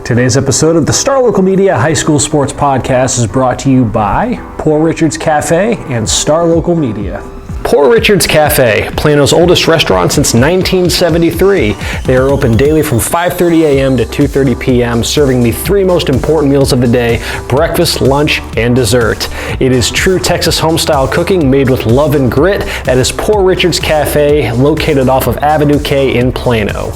Today's episode of the Star Local Media High School Sports Podcast is brought to you by Poor Richard's Cafe and Star Local Media. Poor Richard's Cafe, Plano's oldest restaurant since 1973. They are open daily from 5:30 a.m. to 2:30 p.m., serving the three most important meals of the day: breakfast, lunch, and dessert. It is true Texas home-style cooking made with love and grit. That is Poor Richard's Cafe, located off of Avenue K in Plano.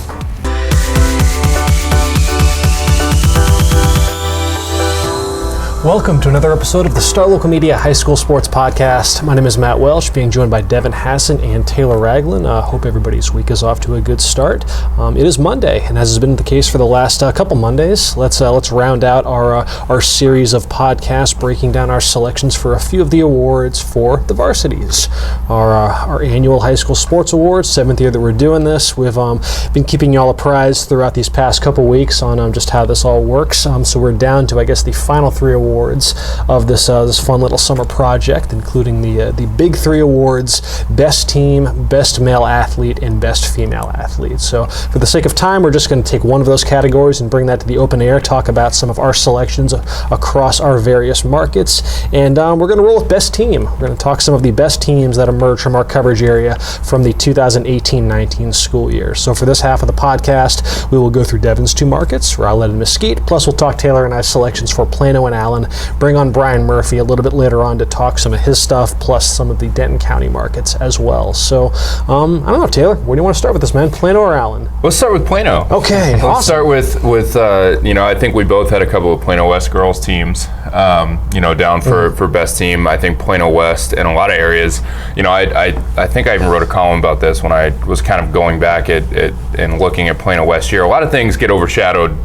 Welcome to another episode of the Star Local Media High School Sports Podcast. My name is Matt Welch, being joined by Devin Hasson and Taylor Raglin. Hope everybody's week is off to a good start. It is Monday, and as has been the case for the last couple Mondays, let's round out our series of podcasts, breaking down our selections for a few of the awards for the Varsitys. Our annual high school sports awards, 7th year that we're doing this. We've been keeping y'all apprised throughout these past couple weeks on just how this all works. So we're down to, I guess, the final three awards of this fun little summer project, including the big three awards: best team, best male athlete, and best female athlete. So for the sake of time, we're just going to take one of those categories and bring that to the open air, talk about some of our selections across our various markets, and we're going to roll with best team. We're going to talk some of the best teams that emerged from our coverage area from the 2018-19 school year. So for this half of the podcast, we will go through Devin's two markets, Rowlett and Mesquite, plus we'll talk Taylor and I's selections for Plano and Allen. Bring on Two.Bryan Murphy a little bit later on to talk some of his stuff, plus some of the Denton County markets as well. So, I don't know, Taylor, where do you want to start with this, man? Plano or Allen? Let's start with Plano. Okay, Let's awesome. start with I think we both had a couple of Plano West girls teams, down for best team. I think Plano West in a lot of areas, I think I even wrote a column about this when I was kind of going back and looking at Plano West here. A lot of things get overshadowed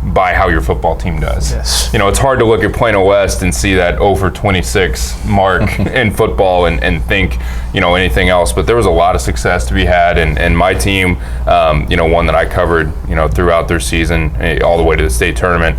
by how your football team does. Yes. It's hard to look at Plano West and see that over 26 mark in football and think, anything else. But there was a lot of success to be had, and my team, one that I covered, throughout their season, all the way to the state tournament,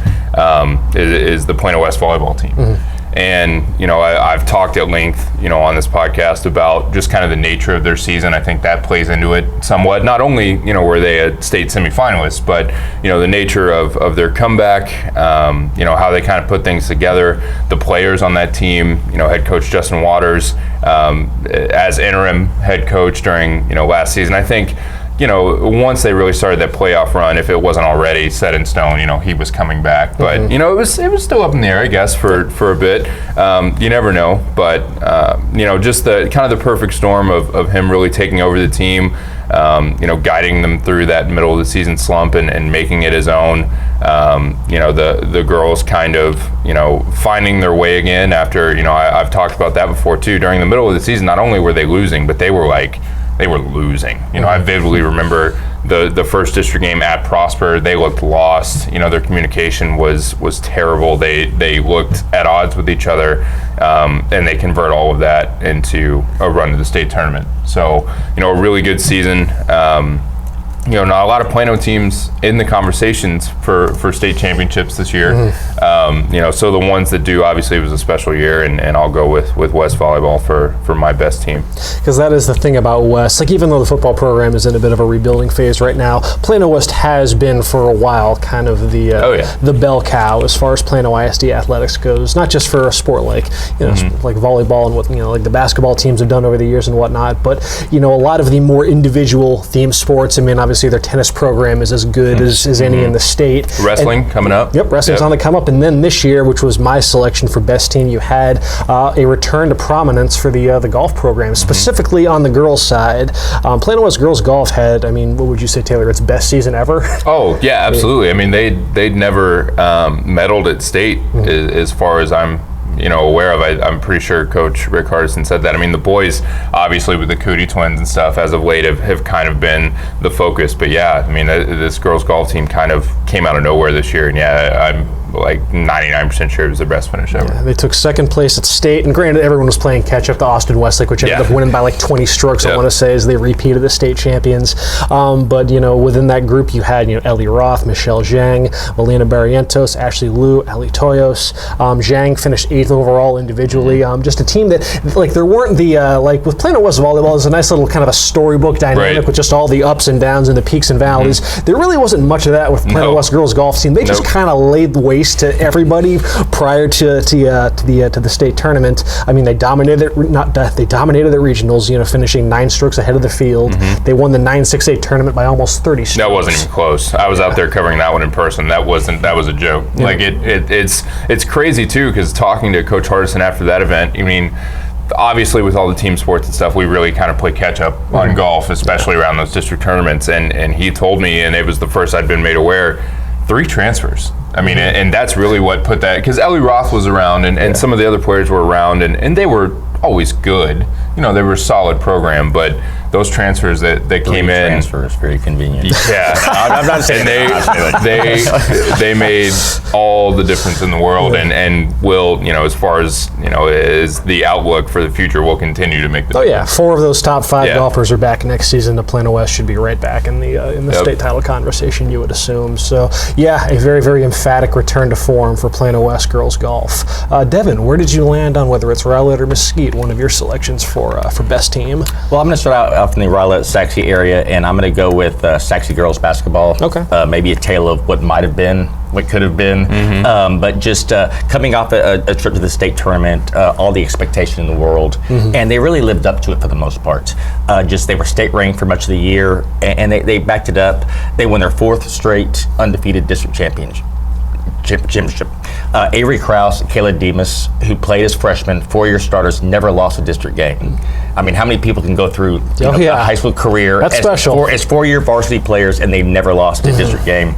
is the Plano West volleyball team. Mm-hmm. And, I've talked at length, on this podcast about just kind of the nature of their season. I think that plays into it somewhat. Not only, were they a state semifinalist, but, the nature of their comeback, how they kind of put things together. The players on that team, head coach Justin Waters, as interim head coach during, last season. I think, once they really started that playoff run, if it wasn't already set in stone, he was coming back. But, it was still up in the air, I guess, for a bit. You never know. But, just the kind of the perfect storm of him really taking over the team, guiding them through that middle of the season slump and making it his own. The girls kind of, finding their way again after, I've talked about that before too. During the middle of the season, not only were they losing, but they were losing. I vividly remember the first district game at Prosper. They looked lost. Their communication was terrible. They looked at odds with each other, and they convert all of that into a run to the state tournament. So, a really good season. Not a lot of Plano teams in the conversations for state championships this year. Mm-hmm. So the ones that do, obviously it was a special year, and I'll go with West Volleyball for my best team. Because that is the thing about West. Even though the football program is in a bit of a rebuilding phase right now, Plano West has been for a while kind of the bell cow as far as Plano ISD athletics goes. Not just for a sport like like volleyball and what like the basketball teams have done over the years and whatnot, but a lot of the more individual themed sports. Obviously their tennis program is as good as any in the state. Wrestling coming up. Yep, wrestling's on the come up. And then this year, which was my selection for best team, you had a return to prominence for the golf program, specifically on the girls' side. Plano West girls golf had, what would you say, Taylor, its best season ever? Oh, yeah, absolutely. They'd never medaled at state as far as I'm aware of. I'm pretty sure Coach Rick Hardison said that. The boys, obviously with the Cootie twins and stuff, as of late have kind of been the focus. But yeah, this girls golf team kind of came out of nowhere this year. And yeah, like 99% sure it was the best finish ever. Yeah, they took second place at state, and granted, everyone was playing catch up to Austin Westlake, which ended up winning by like 20 strokes. I want to say, as they repeated the state champions. But within that group, you had Ellie Roth, Michelle Zhang, Melina Barrientos, Ashley Liu, Ali Toyos. Zhang finished 8th overall individually. Just a team that there weren't the like with Plano West volleyball. There's a nice little kind of a storybook dynamic with just all the ups and downs and the peaks and valleys. There really wasn't much of that with Plano West girls golf team. They just kind of laid waste to everybody prior to the state tournament. I mean, they dominated the regionals, finishing 9 strokes ahead of the field. They won the 9-6-8 tournament by almost 30 strokes. That wasn't even close. I was out there covering that one in person. That was a joke. Yeah. Like it's crazy too, because talking to Coach Hardison after that event, I mean, obviously with all the team sports and stuff, we really kind of play catch up on golf, especially around those district tournaments. And he told me, and it was the first I'd been made aware, 3 transfers. I mean, and that's really what put that, because Ellie Roth was around, and some of the other players were around, and they were always good. They were a solid program, but those transfers that came in. Transfers, very convenient. Yeah. I'm not saying they made all the difference in the world, and will, as far as, is the outlook for the future, will continue to make the difference. Oh yeah, 4 of those top 5 golfers are back next season. The Plano West should be right back in the state title conversation, you would assume. So yeah, a very, very emphatic return to form for Plano West girls golf. Devin, where did you land on whether it's Rowlett or Mesquite, one of your selections for best team? Well, I'm going to start out from the Rowlett Saxe area, and I'm going to go with Saxe girls basketball. Okay. Maybe a tale of what might have been, what could have been, but just coming off a trip to the state tournament, all the expectation in the world, and they really lived up to it for the most part. They were state ranked for much of the year, and they backed it up. They won their 4th straight undefeated district championship. Avery Krause and Kayla Demas, who played as freshmen, 4-year starters, never lost a district game. I mean, how many people can go through a high school career as 4-year varsity players and they've never lost a district game?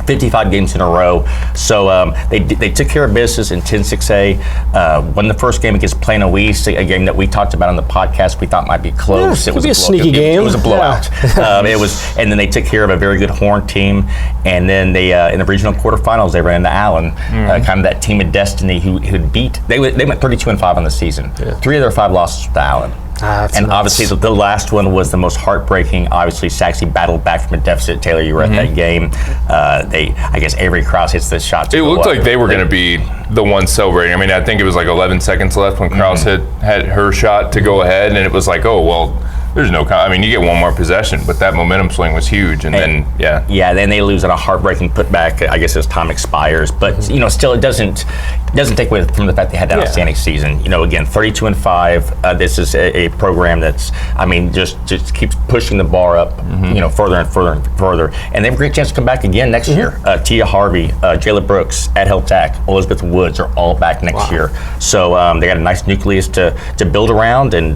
55 games in a row. So they took care of business in 10-6A. Won the first game against Plano East, a game that we talked about on the podcast. We thought might be close. Yeah, it was a sneaky game. It was a blowout. And then they took care of a very good Horn team. And then they in the regional quarterfinals they ran into Allen, kind of that team of destiny who beat. They went 32-5 on the season. Yeah. 3 of their 5 losses to Allen. And obviously the last one was the most heartbreaking. Obviously, Saxe battled back from a deficit. Taylor, you were at that game. I guess Avery Krause hits the shot. It looked like they were going to be the ones celebrating. I mean, I think it was like 11 seconds left when Krause had her shot to go ahead, and it was like, oh, well, there's no, I mean, you get one more possession, but that momentum swing was huge, and then then they lose on a heartbreaking putback, I guess, as time expires. But still, it doesn't take away from the fact they had that outstanding season. Again, 32-5. This is a program that's, I mean, just keeps pushing the bar up, further and further and further. And they have a great chance to come back again next year. Tia Harvey, Jayla Brooks, Ed Heltak, Elizabeth Woods are all back next year. So they got a nice nucleus to build around. And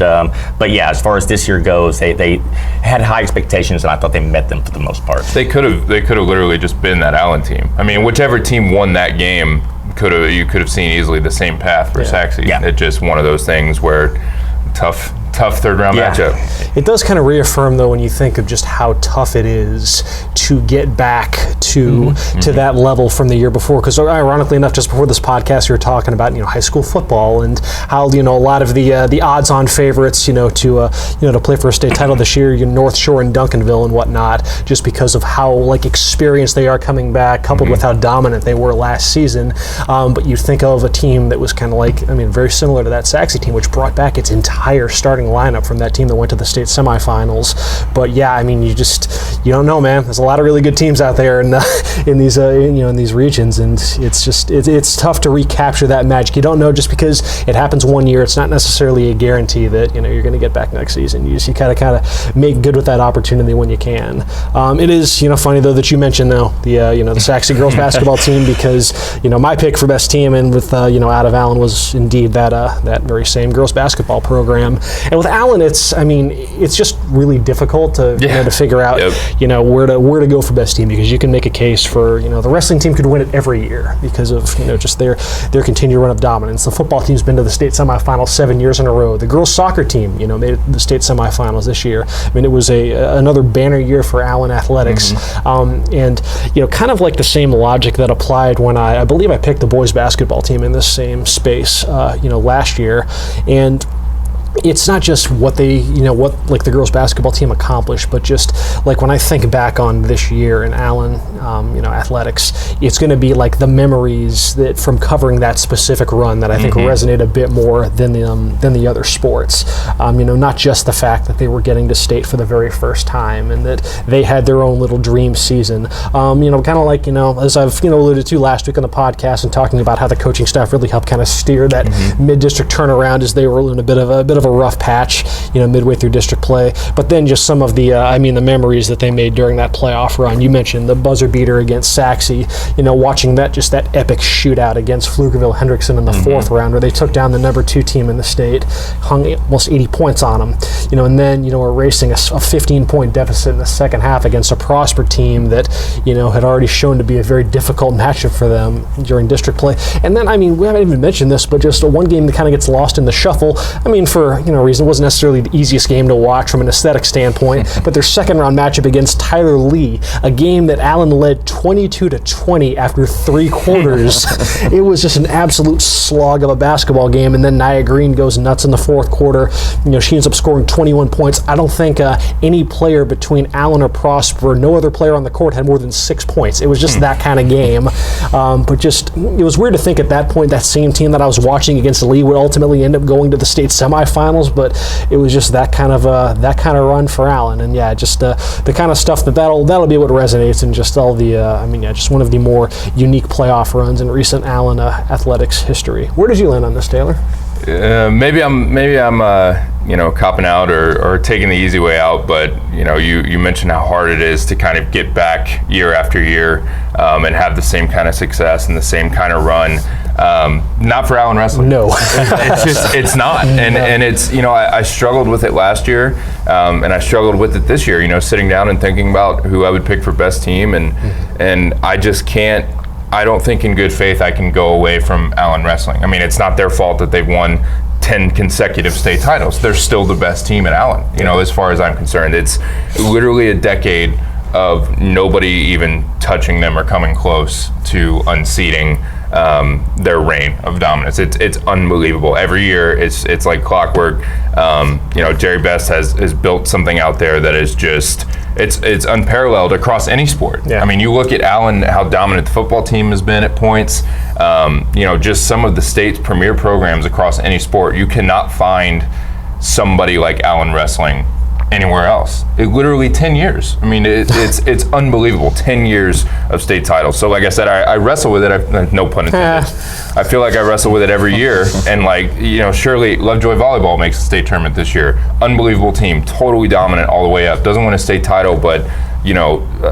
but yeah, as far as this year goes, they had high expectations, and I thought they met them for the most part. They could have literally just been that Allen team. I mean, whichever team won that game, you could have seen easily the same path for Saxe. Yeah. It's just one of those things where tough third round matchup. It does kind of reaffirm, though, when you think of just how tough it is to get back to that level from the year before. Because ironically enough, just before this podcast, we were talking about high school football and how a lot of the odds-on favorites to play for a state title this year, North Shore and Duncanville and whatnot, just because of how experienced they are coming back, coupled with how dominant they were last season. But you think of a team that was kind of very similar to that Saxe team, which brought back its entire starting lineup from that team that went to the state semifinals. But yeah, I mean, you don't know, man. There's a lot of really good teams out there in these regions, and it's tough to recapture that magic. You don't know, just because it happens one year, it's not necessarily a guarantee that you're going to get back next season. You kind of make good with that opportunity when you can. It is funny though that you mentioned the Saxe girls basketball team, because my pick for best team and with out of Allen was indeed that very same girls basketball program. And with Allen, it's just really difficult to to figure out where to go for best team, because you can make a case for, the wrestling team could win it every year because of, just their continued run of dominance. The football team's been to the state semifinals 7 years in a row. The girls soccer team, made it to the state semifinals this year. I mean, it was another banner year for Allen athletics. And, kind of like the same logic that applied when I believe I picked the boys basketball team in this same space, last year. And it's not just what they, what the girls basketball team accomplished, but just like when I think back on this year in Allen, athletics, it's going to be like the memories that from covering that specific run that I think resonate a bit more than the other sports. Not just the fact that they were getting to state for the very first time and that they had their own little dream season. Kind of like, as I've alluded to last week on the podcast and talking about how the coaching staff really helped kind of steer that mid-district turnaround as they were in a bit of a rough patch, midway through district play. But then just some of the, the memories that they made during that playoff run. You mentioned the buzzer beater against Saxe, watching that epic shootout against Pflugerville-Hendrickson in the fourth round, where they took down the number 2 team in the state, hung almost 80 points on them, and then, erasing a 15-point deficit in the second half against a Prosper team that, had already shown to be a very difficult matchup for them during district play. And then, we haven't even mentioned this, but just one game that kind of gets lost in the shuffle. For reason, it wasn't necessarily the easiest game to watch from an aesthetic standpoint, but their second round matchup against Tyler Lee, a game that Allen led 22-20 after 3 quarters. It was just an absolute slog of a basketball game, and then Nia Green goes nuts in the fourth quarter. She ends up scoring 21 points. I don't think any player between Allen or Prosper, no other player on the court had more than 6 points. It was just that kind of game. But just, it was weird to think at that point that same team that I was watching against Lee would ultimately end up going to the state semifinals, but it was just that kind of run for Allen. And just the kind of stuff that'll be what resonates in just all the just one of the more unique playoff runs in recent Allen athletics history. Where did you land on this, Taylor? Maybe I'm copping out or taking the easy way out, but you mentioned how hard it is to kind of get back year after year and have the same kind of success and the same kind of run. Not for Allen wrestling. No. it's not. And it's, I struggled with it last year, and I struggled with it this year, sitting down and thinking about who I would pick for best team, and I just can't. I don't think in good faith I can go away from Allen wrestling. It's not their fault that they've won 10 consecutive state titles. They're still the best team at Allen, as far as I'm concerned. It's literally a decade of nobody even touching them or coming close to unseating their reign of dominance. It's unbelievable. Every year it's like clockwork. Jerry Best has built something out there that is just it's unparalleled across any sport. Yeah. You look at Allen, how dominant the football team has been at points. Just some of the state's premier programs across any sport. You cannot find somebody like Allen wrestling anywhere else. It literally 10 years. It's unbelievable. 10 years of state titles. So like I said, I wrestle with it. No pun intended. I feel like I wrestle with it every year. And surely Lovejoy Volleyball makes the state tournament this year. Unbelievable team. Totally dominant all the way up. Doesn't win a state title, but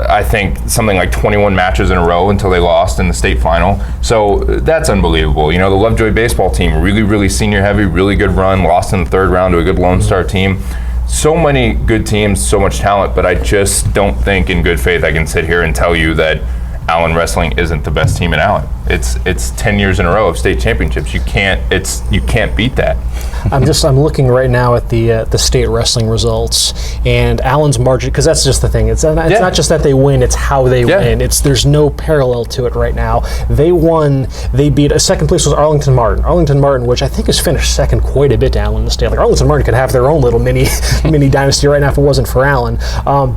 I think something like 21 matches in a row until they lost in the state final. So that's unbelievable. The Lovejoy baseball team, really, really senior heavy, really good run, lost in the third round to a good Lone Star team. So many good teams, so much talent, but I just don't think in good faith I can sit here and tell you that Allen wrestling isn't the best team in Allen. It's 10 years in a row of state championships. You can't beat that. I'm looking right now at the state wrestling results and Allen's margin, because that's just the thing. It's not just that they win; it's how they win. There's no parallel to it right now. They won. They beat. Second place was Arlington Martin. Arlington Martin, which I think has finished second quite a bit to Allen in the state. Like Arlington Martin could have their own little mini dynasty right now if it wasn't for Allen.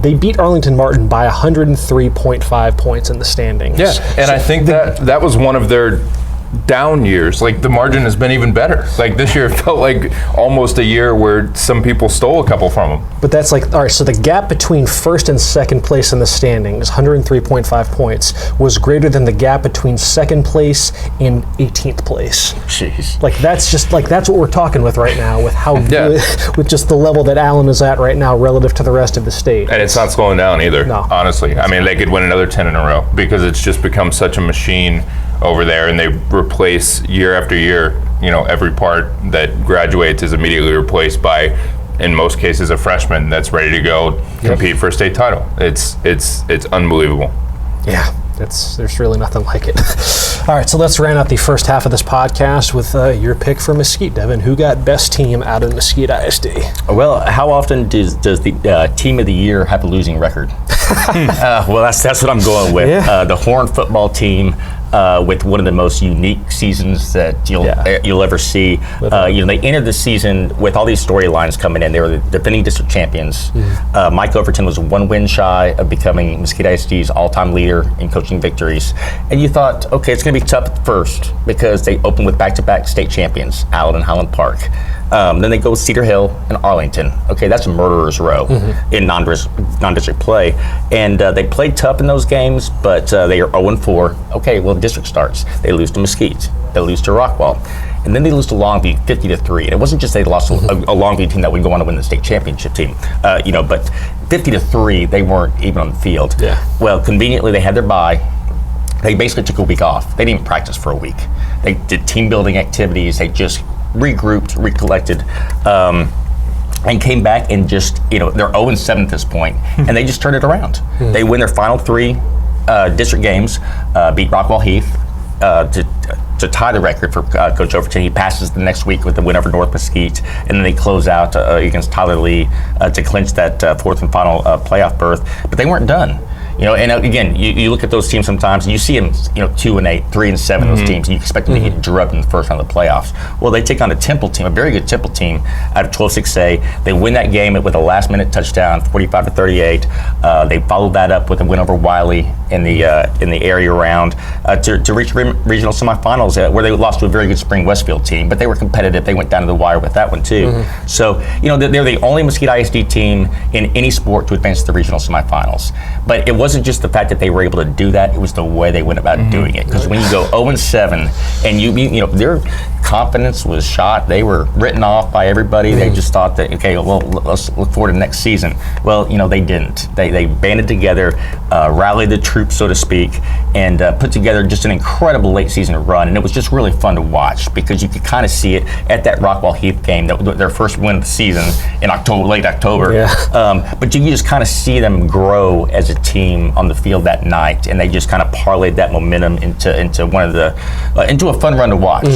They beat Arlington Martin by 103.5 points in the standings. Yeah, and I think that was one of their down years. Like the margin has been even better. Like this year it felt like almost a year where some people stole a couple from them. But that's like, all right, so the gap between first and second place in the standings, 103.5 points, was greater than the gap between second place and 18th place. Jeez. Like that's what we're talking with right now, with how good, with just the level that Allen is at right now relative to the rest of the state. And it's not slowing down either, honestly. They could win another 10 in a row because it's just become such a machine over there, and they replace year after year. Every part that graduates is immediately replaced by in most cases, a freshman that's ready to go compete for a state title. It's unbelievable. Yeah, there's really nothing like it. All right, so let's round out the first half of this podcast with your pick for Mesquite, Devin. Who got best team out of Mesquite ISD? Well, how often does the team of the year have a losing record? Well, that's what I'm going with. Yeah. The Horn football team. With one of the most unique seasons that you'll ever see. They entered the season with all these storylines coming in. They were the defending district champions. Mike Overton was 1 win shy of becoming Mesquite ISD's all-time leader in coaching victories. And you thought, okay, it's going to be tough at first because they opened with back-to-back state champions, Allen and Highland Park. Then they go with Cedar Hill and Arlington. Okay, that's a murderer's row in non-district play. And they played tough in those games, but they are 0-4. Okay, well, district starts. They lose to Mesquite. They lose to Rockwall. And then they lose to Longview 50-3. And it wasn't just they lost a Longview team that would go on to win the state championship team, but 50-3, they weren't even on the field. Yeah. Well, conveniently, they had their bye. They basically took a week off. They didn't even practice for a week. They did team building activities. They just regrouped, recollected, and came back and just, they're 0-7 at this point, and they just turned it around. They win their final 3 district games, beat Rockwall Heath to tie the record for Coach Overton. He passes the next week with the win over North Mesquite, and then they close out against Tyler Lee to clinch that 4th and final playoff berth. But they weren't done. And again, you look at those teams sometimes, and you see them, 2-8, 3-7, those teams, and you expect them to get drubbed in the first round of the playoffs. Well, they take on a Temple team, a very good Temple team, out of 12-6A. They win that game with a last-minute touchdown, 45-38. They followed that up with a win over Wiley in the area round to reach regional semifinals, where they lost to a very good Spring Westfield team, but they were competitive. They went down to the wire with that one too. So, they're the only Mesquite ISD team in any sport to advance to the regional semifinals. But it wasn't just the fact that they were able to do that, it was the way they went about doing it. Because when you go 0-7 and their confidence was shot, they were written off by everybody. They just thought that, okay, well, let's look forward to next season. Well, they didn't. They banded together, rallied the troops, so to speak, and put together just an incredible late season run. And it was just really fun to watch because you could kind of see it at that Rockwall Heath game, their first win of the season in late October. Yeah. But you just kind of see them grow as a team on the field that night, and they just kind of parlayed that momentum into a fun run to watch.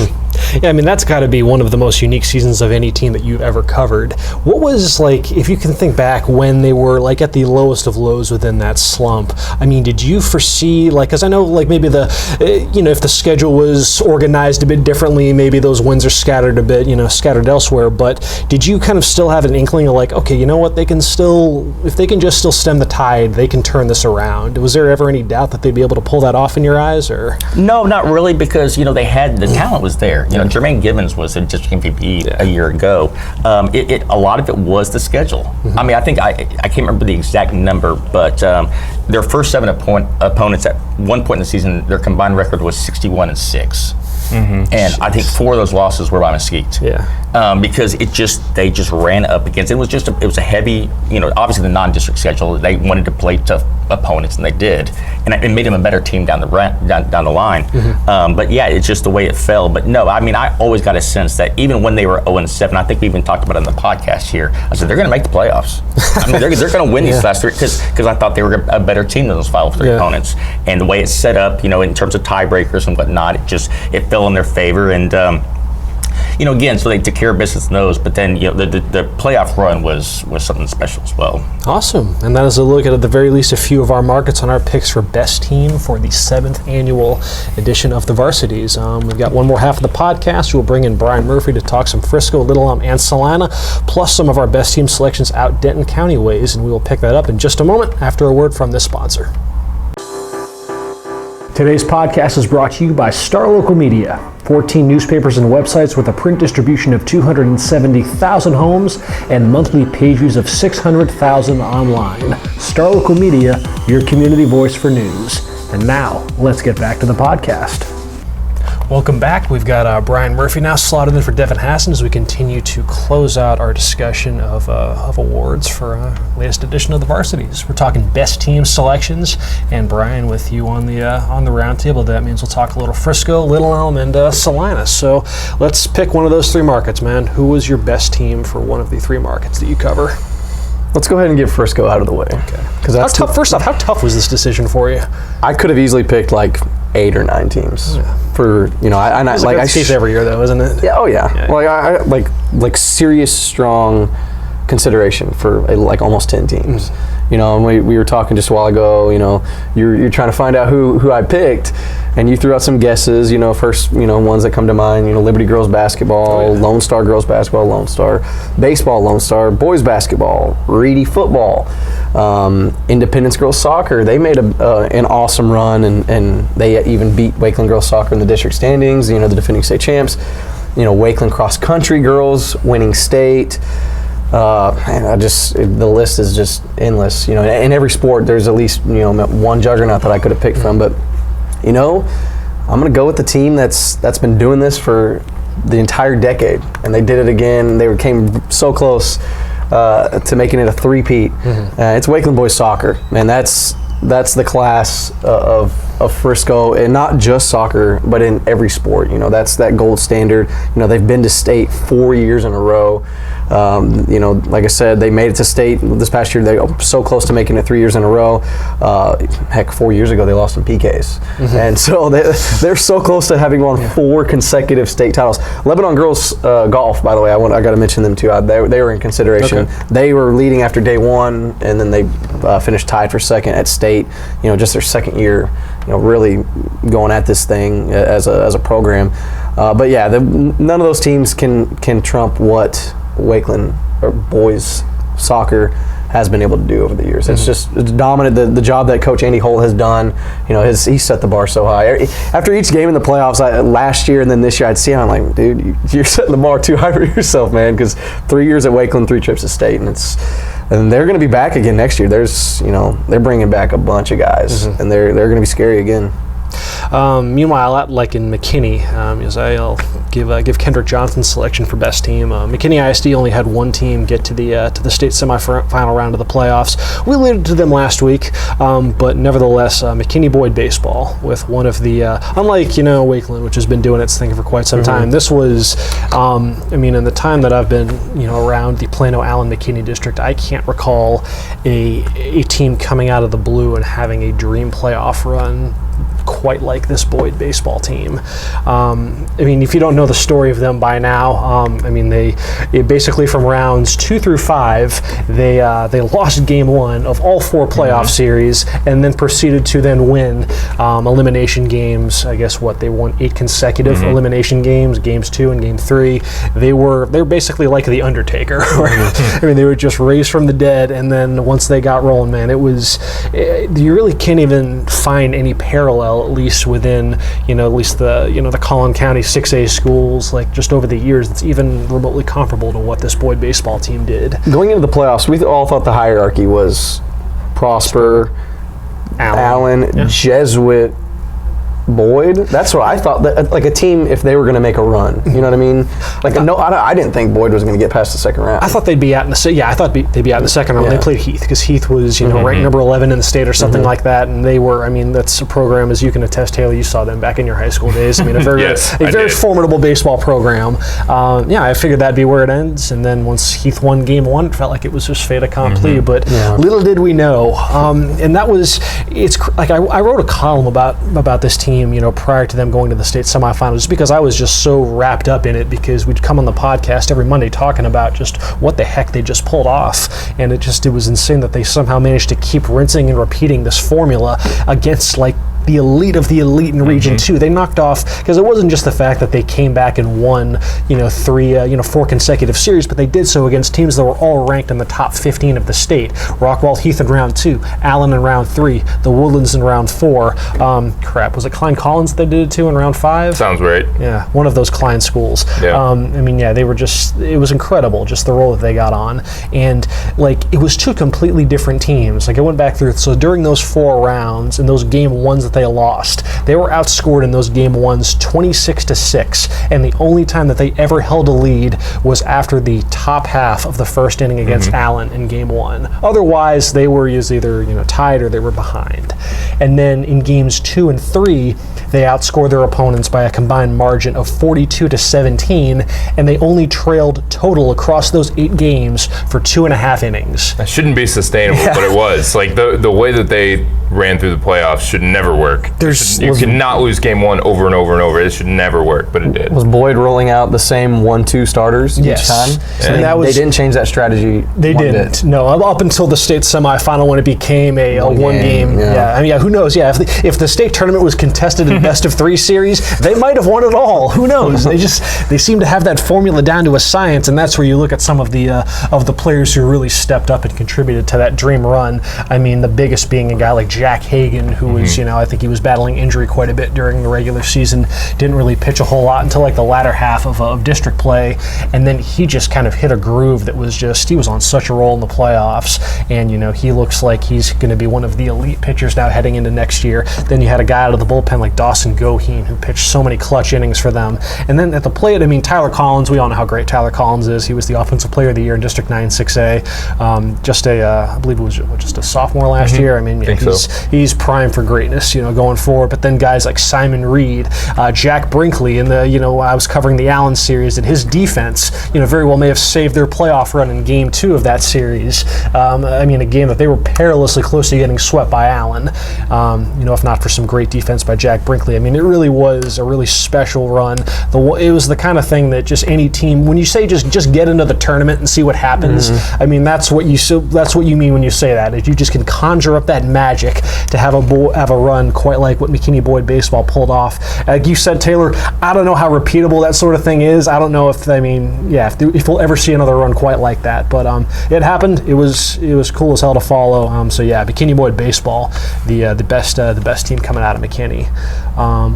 Yeah, I mean, that's got to be one of the most unique seasons of any team that you've ever covered. What was, if you can think back when they were, at the lowest of lows within that slump, I mean, did you foresee, because I know, maybe if the schedule was organized a bit differently, maybe those wins are scattered a bit, scattered elsewhere, but did you kind of still have an inkling of, okay, you know what, if they can just still stem the tide, they can turn this around? Was there ever any doubt that they'd be able to pull that off in your eyes, or? No, not really, because, they had, the talent was there. Jermaine Gibbons was a district MVP a year ago. A lot of it was the schedule. I mean, I think I can't remember the exact number, but their first 7 opponents at one point in the season, their combined record was 61-6. And I think 4 of those losses were by Mesquite. Because they just ran up against it. It was a heavy, obviously the non-district schedule. They wanted to play tough opponents, and they did, and it made them a better team down the line. But yeah, it's just the way it fell. But no, I mean, I always got a sense that even when they were 0-7, I think we even talked about it on the podcast here. I said they're going to make the playoffs. I mean, they're going to win these last 3 because I thought they were a better team than those final 3 opponents. And the way it's set up, in terms of tiebreakers and whatnot, it fell in their favor. And again, so they took care of business in those, but then the playoff run was something special as well. Awesome. And that is a look at the very least a few of our markets on our picks for best team for the 7th annual edition of the Varsitys. We've got one more half of the podcast. We'll bring in Two.Bryan Murphy to talk some Frisco, Little and Celina, plus some of our best team selections out Denton County ways, and we will pick that up in just a moment after a word from this sponsor. Today's podcast is brought to you by Star Local Media. 14 newspapers and websites with a print distribution of 270,000 homes and monthly page views of 600,000 online. Star Local Media, your community voice for news. And now, let's get back to the podcast. Welcome back. We've got Bryan Murphy now slotted in for Devin Hasson as we continue to close out our discussion of awards for latest edition of the Varsitys. We're talking best team selections, and Bryan, with you on the roundtable, that means we'll talk a little Frisco, Little Elm, and Celina. So let's pick one of those three markets, man. Who was your best team for one of the three markets that you cover? Let's go ahead and get Frisco out of the way. Okay. First off, how tough was this decision for you? I could have easily picked like 8 or 9 teams for It's case every year though, isn't it? Yeah. Oh yeah. Well, I like serious strong consideration for like almost 10 teams. You know, and we were talking just a while ago. You know, you're trying to find out who I picked, and you threw out some guesses. You know, first ones that come to mind. You know, Liberty girls basketball, Lone Star girls basketball, Lone Star baseball, Lone Star boys basketball, Reedy football, Independence girls soccer. They made an awesome run, and they even beat Wakeland girls soccer in the district standings. You know, the defending state champs. You know, Wakeland cross country girls winning state. The list is just endless. You know, in every sport, there's at least one juggernaut that I could have picked from. But I'm going to go with the team that's been doing this for the entire decade, and they did it again. They came so close to making it a three-peat. It's Wakeland boys soccer, and that's the class of Frisco, and not just soccer, but in every sport. You know, that's that gold standard. You know, they've been to state 4 years in a row. Like I said, they made it to state this past year. They were so close to making it 3 years in a row. 4 years ago, they lost in PKs. And so they're so close to having won 4 consecutive state titles. Lebanon girls golf, by the way, I got to mention them too. They were in consideration. Okay. They were leading after day 1, and then they finished tied for second at state. You know, just their second year, really going at this thing as a program. But yeah, none of those teams can trump what Wakeland or boys soccer has been able to do over the years. It's dominant. The job that Coach Andy Holt has done, he set the bar so high. After each game in the playoffs, last year and then this year, I'd see him, I'm like, dude, you're setting the bar too high for yourself, man, because 3 years at Wakeland, 3 trips to state, and they're going to be back again next year. They're bringing back a bunch of guys, and they're going to be scary again. Meanwhile, like in McKinney, I'll give Kendrick Johnson's selection for best team. McKinney ISD only had one team get to the state semifinal round of the playoffs. We alluded to them last week, but nevertheless, McKinney Boyd baseball with one of the unlike Wakeland, which has been doing its thing for quite some time. This was, in the time that I've been around the Plano Allen McKinney district, I can't recall a team coming out of the blue and having a dream playoff run quite like this Boyd baseball team. If you don't know the story of them by now, they basically from rounds 2 through 5, they lost game 1 of all 4 playoff series, and then proceeded to then win elimination games. I guess they won 8 consecutive elimination games, games 2 and game 3. They were basically like the Undertaker. They were just raised from the dead, and then once they got rolling, man, you really can't even find any parallel, at least within at least the Collin County 6A schools, like just over the years, that's even remotely comparable to what this Boyd baseball team did. Going into the playoffs, we all thought the hierarchy was Prosper, Allen, Jesuit, Boyd. That's what I thought. That, like a team, if they were going to make a run, you know what I mean? I didn't think Boyd was going to get past the second round. I thought they'd be out in the I thought they'd be out in the second round. They played Heath, because Heath was ranked number 11 in the state or something like that, and they were. that's a program, as you can attest, Taylor. You saw them back in your high school days. A very formidable baseball program. I figured that'd be where it ends, and then once Heath won game 1, it felt like it was just fait accompli. But little did we know, and that was I wrote a column about this team, prior to them going to the state semifinals, just because I was just so wrapped up in it, because we'd come on the podcast every Monday talking about just what the heck they just pulled off, and it was insane that they somehow managed to keep rinsing and repeating this formula against the elite of the elite in Region 2. They knocked off, because it wasn't just the fact that they came back and won, 4 consecutive series, but they did so against teams that were all ranked in the top 15 of the state. Rockwall Heath in round 2, Allen in round 3, the Woodlands in round 4. Was it Klein Collins that did it too in round 5? Sounds right. Yeah, one of those Klein schools. Yeah. They were it was incredible, just the role that they got on. And it was 2 completely different teams. I went back through, so during those 4 rounds and those game 1s that they lost. They were outscored in those game ones 26-6, and the only time that they ever held a lead was after the top half of the first inning against Allen in game one. Otherwise, they were either tied or they were behind. And then in games 2 and 3, they outscored their opponents by a combined margin of 42-17, and they only trailed total across those 8 games for 2.5 innings. That shouldn't be sustainable, but it was. Like the way that they ran through the playoffs should never work. You cannot lose game 1 over and over and over. It should never work, but it did. Was Boyd rolling out the same 1-2 starters each time? So they didn't change that strategy. They didn't. Bit. No, up until the state semifinal when it became a one game. Yeah. I mean, who knows? Yeah, if the state tournament was contested in best of 3 series, they might have won it all. Who knows? They seem to have that formula down to a science, and that's where you look at some of the players who really stepped up and contributed to that dream run. I mean, the biggest being a guy like Jack Hagan, who was, I think he was battling injury quite a bit during the regular season. Didn't really pitch a whole lot until like the latter half of district play, and then he just kind of hit a groove that was he was on such a roll in the playoffs, and he looks like he's going to be one of the elite pitchers now heading into next year. Then you had a guy out of the bullpen like Dawson Goheen, who pitched so many clutch innings for them. And then at the plate, I mean, Tyler Collins, we all know how great Tyler Collins is. He was the Offensive Player of the Year in District 9 6A. I believe it was just a sophomore last year. I mean, he's primed for greatness, going forward. But then guys like Simon Reed, Jack Brinkley, and I was covering the Allen series, and his defense, very well may have saved their playoff run in game 2 of that series. I mean, a game that they were perilously close to getting swept by Allen, if not for some great defense by Jack Brinkley. I mean, it really was a really special run. It was the kind of thing that just any team, when you say just get into the tournament and see what happens, I mean, that's what you mean when you say that. If you just can conjure up that magic to have a run quite like what McKinney Boyd baseball pulled off. Like you said, Taylor, I don't know how repeatable that sort of thing is. I don't know if we'll ever see another run quite like that. But it happened. It was cool as hell to follow. McKinney Boyd baseball, the best team coming out of McKinney.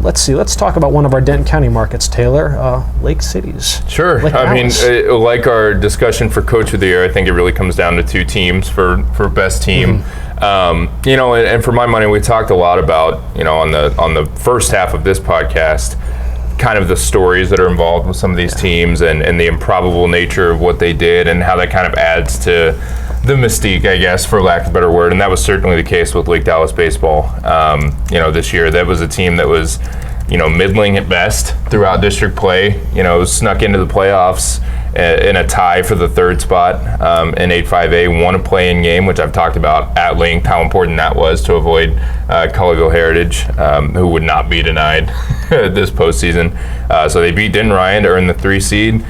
Let's see. Let's talk about one of our Denton County markets, Taylor. Lake Cities. Sure. Like our discussion for Coach of the Year, I think it really comes down to 2 teams for best team. And for my money, we talked a lot about on the first half of this podcast, kind of the stories that are involved with some of these teams and the improbable nature of what they did and how that kind of adds to the mystique, I guess, for lack of a better word. And that was certainly the case with Lake Dallas baseball. This year, that was a team that was, middling at best throughout district play. Snuck into the playoffs in a tie for the 3rd spot in 8-5A, won a play-in game, which I've talked about at length, how important that was to avoid Colleyville Heritage, who would not be denied this postseason. So they beat Denton Ryan to earn the 3 seed.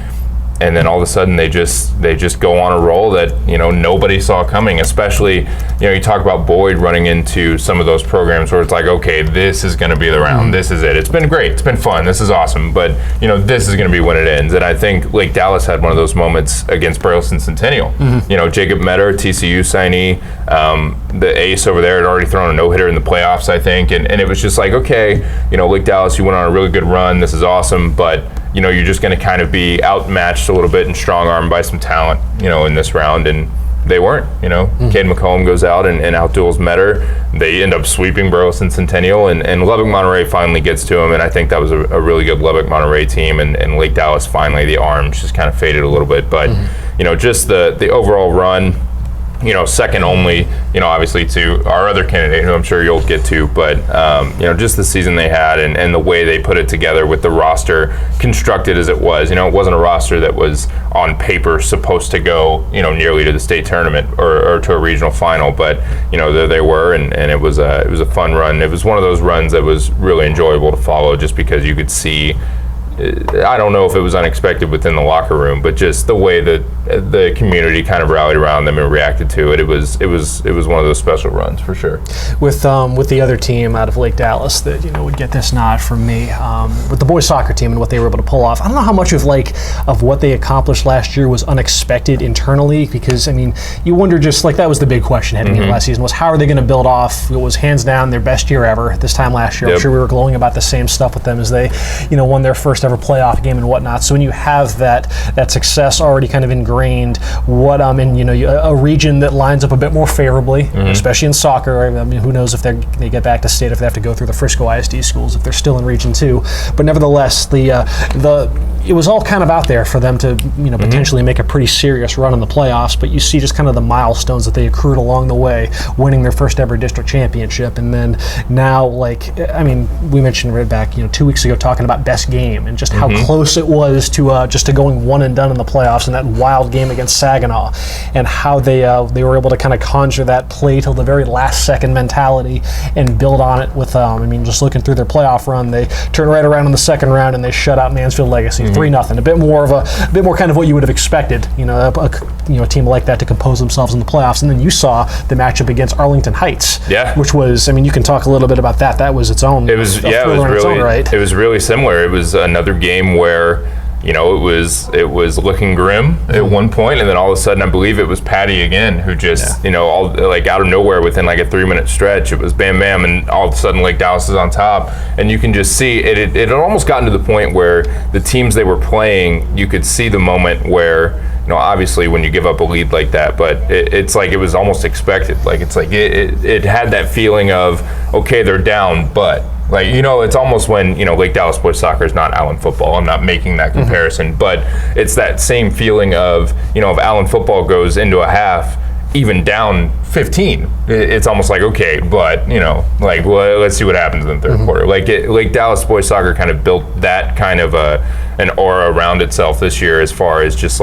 And then all of a sudden they just go on a roll that nobody saw coming. Especially you talk about Boyd running into some of those programs where it's like, okay, this is going to be the round. This is it. It's been great. It's been fun. This is awesome. But this is going to be when it ends. And I think Lake Dallas had one of those moments against Burleson Centennial. Jacob Metter, TCU signee, the ace over there had already thrown a no-hitter in the playoffs, I think. And it was just like, okay, Lake Dallas, you went on a really good run. This is awesome, but you're just going to kind of be outmatched a little bit and strong-armed by some talent, in this round, and they weren't. Cade McCollum goes out and outduels Metter. They end up sweeping Burleson Centennial, and Lubbock Monterey finally gets to him, and I think that was a really good Lubbock Monterey team, and Lake Dallas finally, the arms just kind of faded a little bit, but just the overall run, second only, obviously to our other candidate, who I'm sure you'll get to, but, just the season they had and the way they put it together with the roster constructed as it was. It wasn't a roster that was on paper supposed to go, nearly to the state tournament or to a regional final, but, there they were, and it was a fun run. It was one of those runs that was really enjoyable to follow just because you could see, I don't know if it was unexpected within the locker room, but just the way that the community kind of rallied around them and reacted to it. It was one of those special runs for sure. With the other team out of Lake Dallas that would get this nod from me, with the boys soccer team and what they were able to pull off. I don't know how much of what they accomplished last year was unexpected internally, because you wonder, just like that was the big question heading into last season, was how are they going to build off? It was hands down their best year ever this time last year. I'm sure we were glowing about the same stuff with them as they won their first ever playoff game and whatnot. So when you have that success already kind of ingrained ingrained. What in a region that lines up a bit more favorably, especially in soccer. I mean, who knows if they get back to state, if they have to go through the Frisco ISD schools, if they're still in Region 2. But nevertheless, it was all kind of out there for them to potentially make a pretty serious run in the playoffs. But you see just kind of the milestones that they accrued along the way, winning their first ever district championship, and then now, we mentioned right back 2 weeks ago talking about best game and just how close it was to going one and done in the playoffs in that wild game against Saginaw, and how they were able to kind of conjure that play till the very last second mentality and build on it with just looking through their playoff run, they turned right around in the second round and they shut out Mansfield Legacy 3-0. A bit more kind of what you would have expected, a team like that to compose themselves in the playoffs. And then you saw the matchup against Arlington Heights, which was, you can talk a little bit about that. That was its own. It was really similar. It was another game where it was looking grim at one point, and then all of a sudden, I believe it was Patty again who just, all out of nowhere within like a 3-minute stretch, it was bam, bam, and all of a sudden Lake Dallas is on top, and you can just see it. It had almost gotten to the point where the teams they were playing, you could see the moment where, obviously when you give up a lead like that, but it's like it was almost expected. Like it's like it had that feeling of, okay, they're down, but. It's almost when, Lake Dallas boys soccer is not Allen football. I'm not making that comparison, but it's that same feeling of, if Allen football goes into a half, even down 15, it's almost like, okay, but, let's see what happens in the third quarter. Lake Dallas boys soccer kind of built that kind of an aura around itself this year, as far as just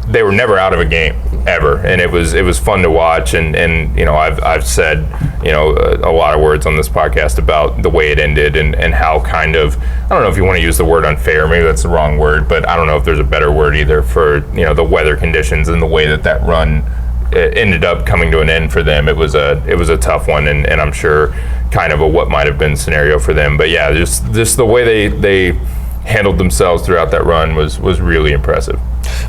they were never out of a game ever, and it was fun to watch. And I've said a lot of words on this podcast about the way it ended and how kind of, I don't know if you want to use the word unfair, maybe that's the wrong word, but I don't know if there's a better word either for the weather conditions and the way that run ended up coming to an end for them. It was a tough one, and I'm sure kind of a what might have been scenario for them. But yeah, just the way they handled themselves throughout that run was really impressive.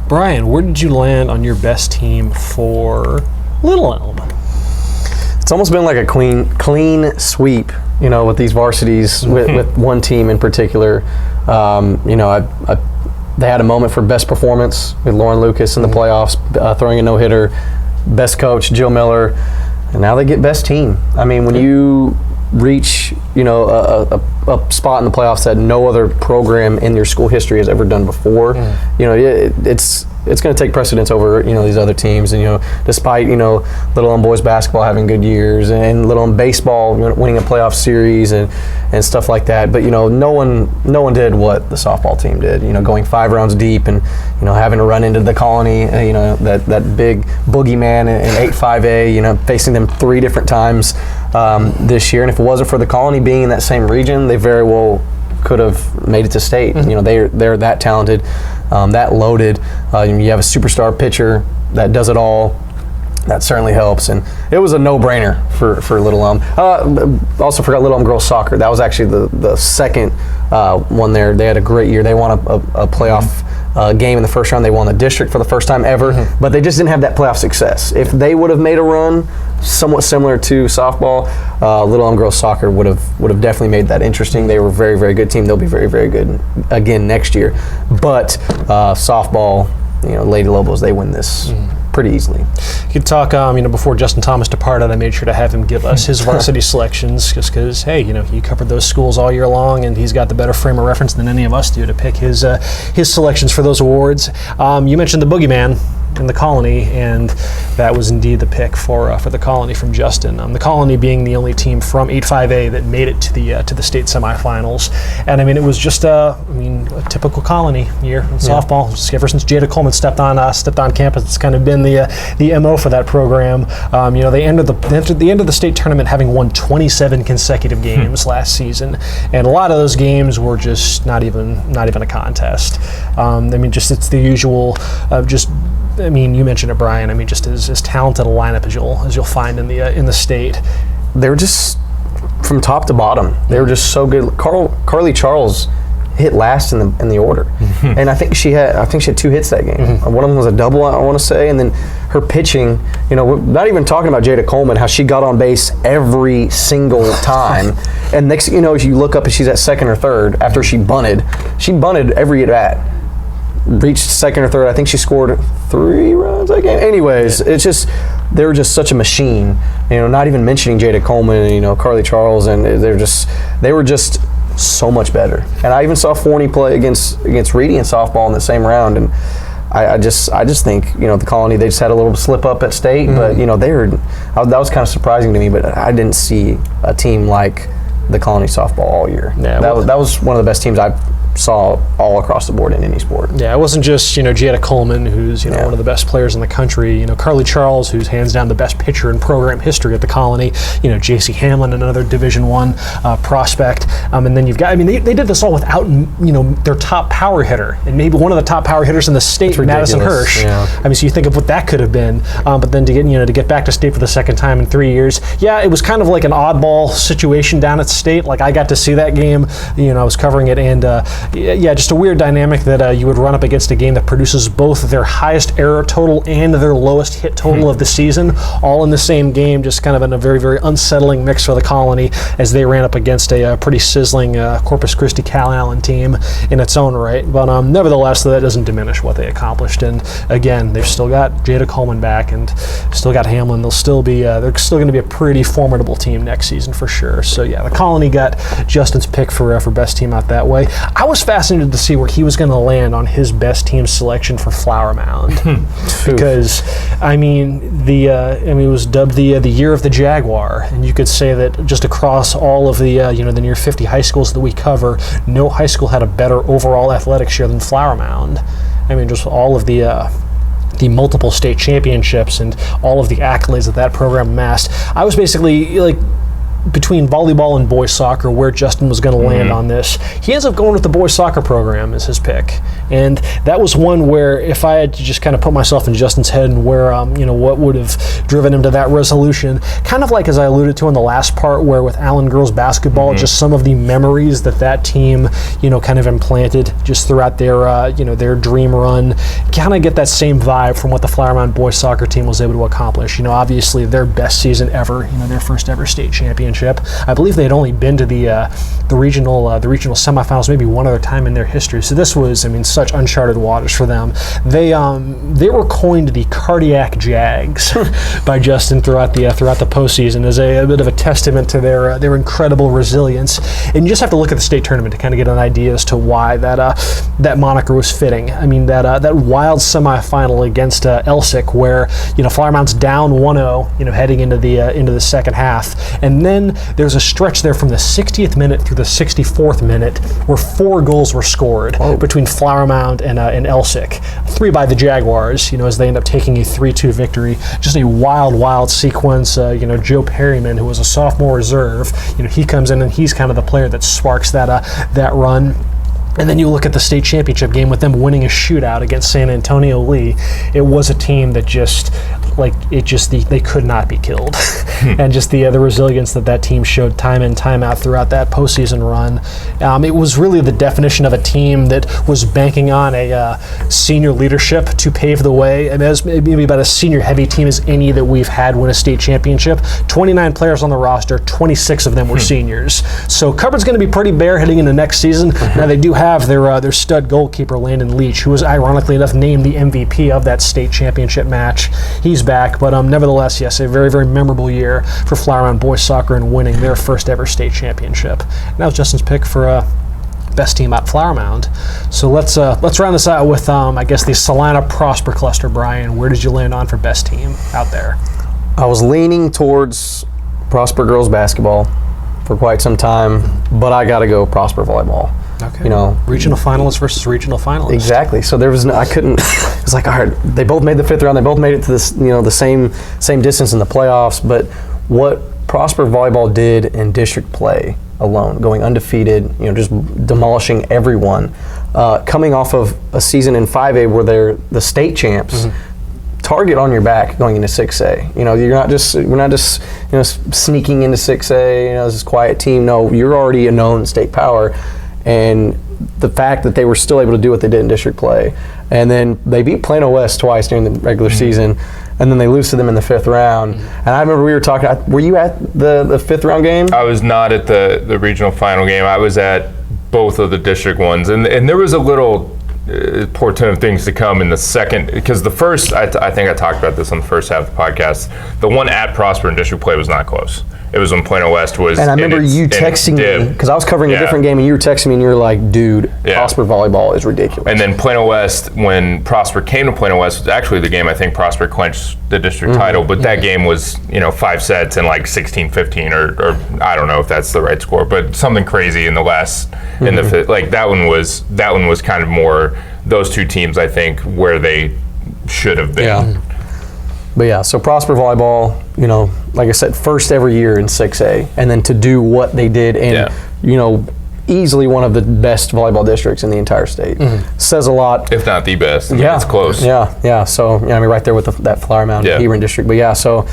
Brian, where did you land on your best team for Little Elm? It's almost been like a clean sweep, with these varsities, with one team in particular. They had a moment for best performance with Lauren Lucas in the playoffs, throwing a no-hitter, best coach, Jill Miller, and now they get best team. When you reach, a spot in the playoffs that no other program in your school history has ever done before, it's going to take precedence over, these other teams. And, despite, Little Elm boys basketball having good years and Little Elm baseball winning a playoff series and stuff like that. But, no one did what the softball team did, going 5 rounds deep and, having to run into the Colony, that big boogeyman in 8-5A, facing them 3 different times this year. And if it wasn't for the Colony being in that same region, they very well could have made it to state. They're that talented, that loaded. You have a superstar pitcher that does it all. That certainly helps, and it was a no-brainer for Little Elm. Also forgot Little Elm girls soccer. That was actually the second one there. They had a great year. They won a playoff game in the first round. They won the district for the first time ever, but they just didn't have that playoff success. If they would have made a run somewhat similar to softball, Little Elm girls soccer would have definitely made that interesting. They were a very, very good team. They'll be very, very good again next year. But softball, Lady Lobos, they win this pretty easily. You could talk, before Justin Thomas departed, I made sure to have him give us his varsity selections, just because, hey, he covered those schools all year long, and he's got the better frame of reference than any of us do to pick his selections for those awards. You mentioned the boogeyman in the Colony, and that was indeed the pick for the Colony from Justin. The Colony being the only team from 8-5A that made it to the state semifinals, and it was just a typical Colony year in softball. Ever since Jada Coleman stepped on campus, it's kind of been the MO for that program. They entered the end of the state tournament having won 27 consecutive games last season, and a lot of those games were just not even a contest. It's the usual you mentioned it, Brian. Just as talented a lineup as you'll find in the state. They were just from top to bottom. They were just so good. Carly Charles hit last in the order, and I think she had 2 hits that game. One of them was a double, I want to say, and then her pitching. We're not even talking about Jada Coleman, how she got on base every single time, and next you look up and she's at second or third after she bunted every at bat. reached second or third. I think she scored 3 runs that game. Anyways, it's just they were just such a machine. Not even mentioning Jada Coleman, Carly Charles, and they were just so much better. And I even saw Forney play against Reedy in softball in the same round, and I just think the Colony, they just had a little slip up at state, but that was kind of surprising to me. But I didn't see a team like the Colony softball all year. Yeah, that was one of the best teams I saw all across the board in any sport. Yeah, it wasn't just Jada Coleman, who's one of the best players in the country. Carly Charles, who's hands down the best pitcher in program history at the Colony. J.C. Hamlin, another Division I prospect. And then you've got, they did this all without their top power hitter, and maybe one of the top power hitters in the state, Madison Hirsch. Yeah. So you think of what that could have been. But then to get back to state for the second time in 3 years, it was kind of like an oddball situation down at state. Like, I got to see that game. I was covering it, and just a weird dynamic that you would run up against a game that produces both their highest error total and their lowest hit total of the season, all in the same game, just kind of in a very, very unsettling mix for the Colony as they ran up against a pretty sizzling Corpus Christi Cal Allen team in its own right. But nevertheless, that doesn't diminish what they accomplished. And again, they've still got Jada Coleman back and still got Hamlin. They're still going to be a pretty formidable team next season for sure. So the Colony got Justin's pick for best team out that way. I was fascinated to see where he was going to land on his best team selection for Flower Mound, because it was dubbed the year of the Jaguar, and you could say that just across all of the the near 50 high schools that we cover, no high school had a better overall athletic share than Flower Mound. Just all of the multiple state championships and all of the accolades that program amassed. I was basically between volleyball and boys soccer where Justin was going to land on this. He ends up going with the boys soccer program as his pick, and that was one where if I had to just kind of put myself in Justin's head and where what would have driven him to that resolution, kind of like as I alluded to in the last part, where with Allen girls basketball, just some of the memories that team kind of implanted just throughout their their dream run, kind of get that same vibe from what the Flower Mound boys soccer team was able to accomplish. Obviously their best season ever, their first ever state championship. I believe they had only been to the regional semifinals maybe one other time in their history. So this was, such uncharted waters for them. They were coined the Cardiac Jags by Justin throughout the postseason as a bit of a testament to their incredible resilience. And you just have to look at the state tournament to kind of get an idea as to why that moniker was fitting. That wild semifinal against Elsick, where Flower Mound's down 1-0, heading into the second half, and then there's a stretch there from the 60th minute through the 64th minute where 4 goals were scored between Flower Mound and Elsick. 3 by the Jaguars, as they end up taking a 3-2 victory. Just a wild sequence. Joe Perryman, who was a sophomore reserve, he comes in and he's kind of the player that sparks that run. And then you look at the state championship game with them winning a shootout against San Antonio Lee. It was a team that they could not be killed. And just the resilience that team showed time in, time out throughout that postseason run. It was really the definition of a team that was banking on a senior leadership to pave the way. It was maybe about as senior heavy team as any that we've had win a state championship. 29 players on the roster, 26 of them were seniors. So cupboard's going to be pretty bare heading into next season. Now they do have their stud goalkeeper Landon Leach, who was ironically enough named the MVP of that state championship match. He's back, but nevertheless, yes, a very, very memorable year for Flower Mound boys soccer and winning their first ever state championship. And that was Justin's pick for best team at Flower Mound. So let's round this out with the Celina Prosper cluster. Brian, where did you land on for best team out there? I was leaning towards Prosper girls basketball for quite some time, but I got to go Prosper volleyball. Okay. Regional finalists versus regional finalists. Exactly. So there was I couldn't. It was like, all right, they both made the 5th round. They both made it to this, the same distance in the playoffs. But what Prosper volleyball did in district play alone, going undefeated, just demolishing everyone, coming off of a season in 5A where they're the state champs. Target on your back going into 6A. We're not just sneaking into 6A. This quiet team. No, you're already a known state power. And the fact that they were still able to do what they did in district play, and then they beat Plano West twice during the regular season, and then they lose to them in the 5th round. And I remember we were talking. Were you at the 5th round game? I was not at the regional final game. I was at both of the district ones, and there was a little portent of things to come in the second, because the first, I think I talked about this on the first half of the podcast, the one at Prosper in district play was not close. It was when Plano West was. And I remember you texting me, because I was covering a different game, and you were texting me, and you were like, dude, Prosper volleyball is ridiculous. And then Plano West, when Prosper came to Plano West, was actually the game I think Prosper clinched the district title, but that game was, 5 sets and like 16-15, or I don't know if that's the right score, but something crazy in the last, in the fifth. Like that one was kind of more those two teams, I think, where they should have been. Yeah. But yeah, so Prosper volleyball, like I said, first every year in 6A, and then to do what they did in, easily one of the best volleyball districts in the entire state says a lot. If not the best. I mean, it's close. Yeah. So right there with that Flower Mound Hebron district. But yeah, so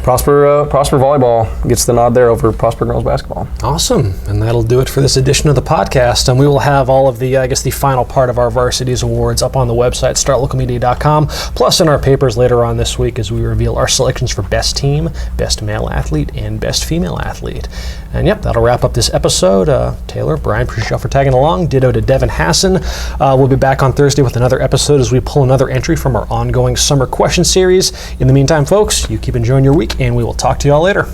Prosper volleyball gets the nod there over Prosper girls basketball. Awesome, and that'll do it for this edition of the podcast. And we will have all of the, the final part of our Varsitys awards up on the website, startlocalmedia.com, plus in our papers later on this week as we reveal our selections for best team, best male athlete, and best female athlete. And that'll wrap up this episode. Taylor, Brian, appreciate y'all for tagging along. Ditto to Devin Hasson. We'll be back on Thursday with another episode as we pull another entry from our ongoing summer question series. In the meantime, folks, you keep enjoying your week, and we will talk to y'all later.